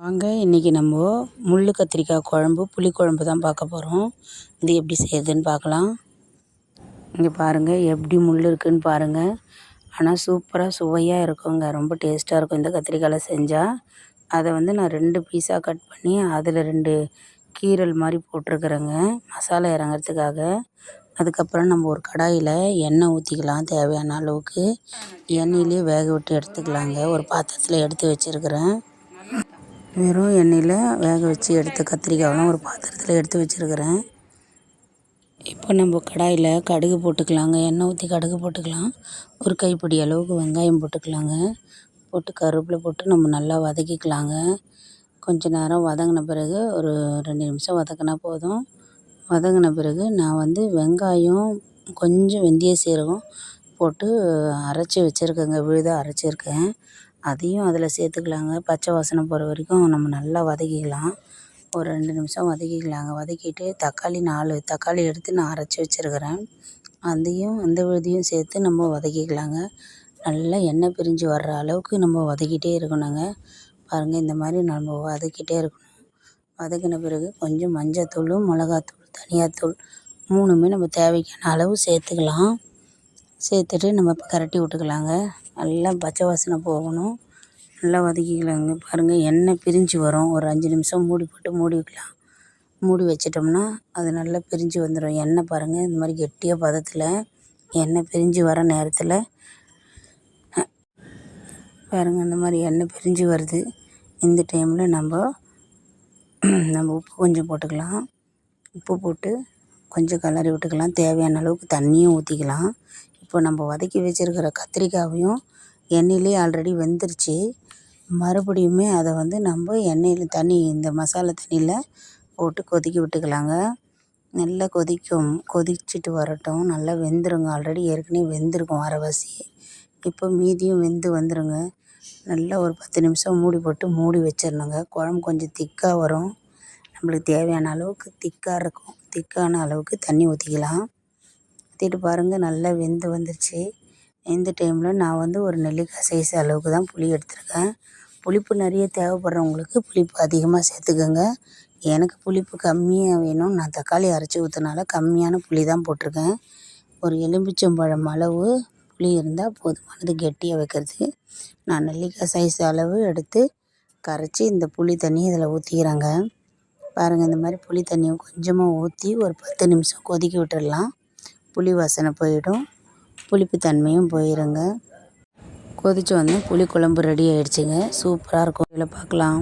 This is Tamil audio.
வாங்க இன்றைக்கி நம்ம முள் கத்திரிக்காய் குழம்பு புளிக்குழம்பு தான் பார்க்க போகிறோம். இது எப்படி செய்யுதுன்னு பார்க்கலாம். இங்கே பாருங்கள் எப்படி முள் இருக்குதுன்னு பாருங்கள். ஆனால் சூப்பராக சுவையாக இருக்குங்க, ரொம்ப டேஸ்ட்டாக இருக்கும் இந்த கத்திரிக்காயில் செஞ்சால். அதை நான் 2 பீஸாக கட் பண்ணி அதில் 2 கீரல் மாதிரி போட்டிருக்கிறேங்க மசாலா இறங்கிறதுக்காக. அதுக்கப்புறம் நம்ம ஒரு கடாயில் எண்ணெய் ஊற்றிக்கலாம், தேவையான அளவுக்கு. எண்ணெயிலே வேக விட்டு எடுத்துக்கலாங்க. ஒரு பாத்திரத்தில் எடுத்து வச்சுருக்கிறேன். வெறும் எண்ணெயில் வேக வச்சு எடுத்த கத்திரிக்காயெலாம் ஒரு பாத்திரத்தில் எடுத்து வச்சுருக்கிறேன். இப்போ நம்ம கடாயில் கடுகு போட்டுக்கலாங்க. எண்ணெய் ஊற்றி கடுகு போட்டுக்கலாம். ஒரு கைப்பிடி அளவுக்கு வெங்காயம் போட்டுக்கலாங்க. போட்டு கருவேப்பிலை போட்டு நம்ம நல்லா வதக்கிக்கலாங்க. கொஞ்ச நேரம் வதங்கின பிறகு ஒரு 2 நிமிஷம் வதக்கினா போதும். வதங்கின பிறகு நான் வெங்காயம் கொஞ்சம் வெந்தய சீரகம் போட்டு அரைச்சி வச்சுருக்கேங்க, விழுதாக அரைச்சிருக்கேன். அதையும் அதில் சேர்த்துக்கலாங்க. பச்சை வாசனை போகிற வரைக்கும் நம்ம நல்லா வதக்கிக்கலாம். ஒரு 2 நிமிஷம் வதக்கிக்கலாங்க. வதக்கிட்டு தக்காளி 4 தக்காளி எடுத்து நான் அரைச்சி வச்சுருக்கிறேன். அதையும் அந்த விழுதையும் சேர்த்து நம்ம வதக்கிக்கலாங்க. நல்லா எண்ணெய் பிரிஞ்சு வர்ற அளவுக்கு நம்ம வதக்கிட்டே இருக்கணுங்க. பாருங்கள், இந்த மாதிரி நம்ம வதக்கிட்டே இருக்கணும். வதக்கின பிறகு கொஞ்சம் மஞ்சத்தூள், மிளகாத்தூள், தனியாத்தூள் 3மே நம்ம தேவைக்கான அளவு சேர்த்துக்கலாம். சேர்த்துட்டு நம்ம இப்போ கரட்டி விட்டுக்கலாங்க. நல்லா பச்சை வாசனை போகணும். நல்லா வதக்கிக்கலாங்க. பாருங்கள், எண்ணெய் பிரிஞ்சு வரும். ஒரு 5 நிமிஷம் மூடி போட்டு மூடி வைக்கலாம். மூடி வச்சிட்டோம்னா அது நல்லா பிரிஞ்சு வந்துடும். எண்ணெய் பாருங்கள், இந்த மாதிரி கெட்டியாக பதத்தில் எண்ணெய் பிரிஞ்சு வர நேரத்தில் பாருங்கள், இந்த மாதிரி எண்ணெய் பிரிஞ்சு வருது. இந்த டைமில் நம்ம உப்பு கொஞ்சம் போட்டுக்கலாம். உப்பு போட்டு கொஞ்சம் கிளறி விட்டுக்கலாம். தேவையான அளவுக்கு தண்ணியும் ஊற்றிக்கலாம். இப்போ நம்ம வதக்கி வச்சுருக்கிற கத்திரிக்காயையும் எண்ணெயிலே ஆல்ரெடி வெந்துருச்சு. மறுபடியுமே அதை நம்ம எண்ணெயில் இந்த மசாலா தண்ணியில் போட்டு கொதிக்க விட்டுக்கலாங்க. நல்லா கொதிச்சுட்டு வரட்டும். நல்லா வெந்துருங்க. ஆல்ரெடி ஏற்கனவே வெந்திருக்கும் அரைவாசி. இப்போ மீதியும் வெந்து வந்துருங்க. நல்லா ஒரு 10 நிமிஷம் மூடி போட்டு மூடி வச்சிடணுங்க. குழம்பு கொஞ்சம் திக்காக வரும். நம்மளுக்கு தேவையான அளவுக்கு திக்காக இருக்கும். திக்கான அளவுக்கு தண்ணி ஊற்றிக்கலாம். ஊற்றிட்டு பாருங்கள், நல்லா வெந்து வந்துருச்சு. இந்த டைமில் நான் ஒரு நெல்லிக்காய் சைஸ் அளவுக்கு தான் புளி எடுத்திருக்கேன். புளிப்பு நிறைய தேவைப்படுறவங்களுக்கு புளிப்பு அதிகமாக சேர்த்துக்கோங்க. எனக்கு புளிப்பு கம்மியாக வேணும். நான் தக்காளி அரைச்சி ஊற்றினால கம்மியான புளி தான் போட்டிருக்கேன். ஒரு எலுமிச்சம்பழம் அளவு புளி இருந்தால் போதுமானது கெட்டியாக வைக்கிறதுக்கு. நான் நெல்லிக்காய் சைஸ் அளவு எடுத்து கரைச்சி இந்த புளி தண்ணி இதில் ஊற்றிக்கிறேங்க. பாருங்கள், இந்த மாதிரி புளி தண்ணியை கொஞ்சமாக ஊற்றி ஒரு 10 நிமிஷம் கொதிக்க விட்டுடலாம். புளி வாசனை போயிடும், புளிப்பு தன்மையும் போயிடுங்க. கொதித்து புளிக்குழம்பு ரெடி ஆகிடுச்சிங்க. சூப்பராக இருக்கும். இதில் பார்க்கலாம்.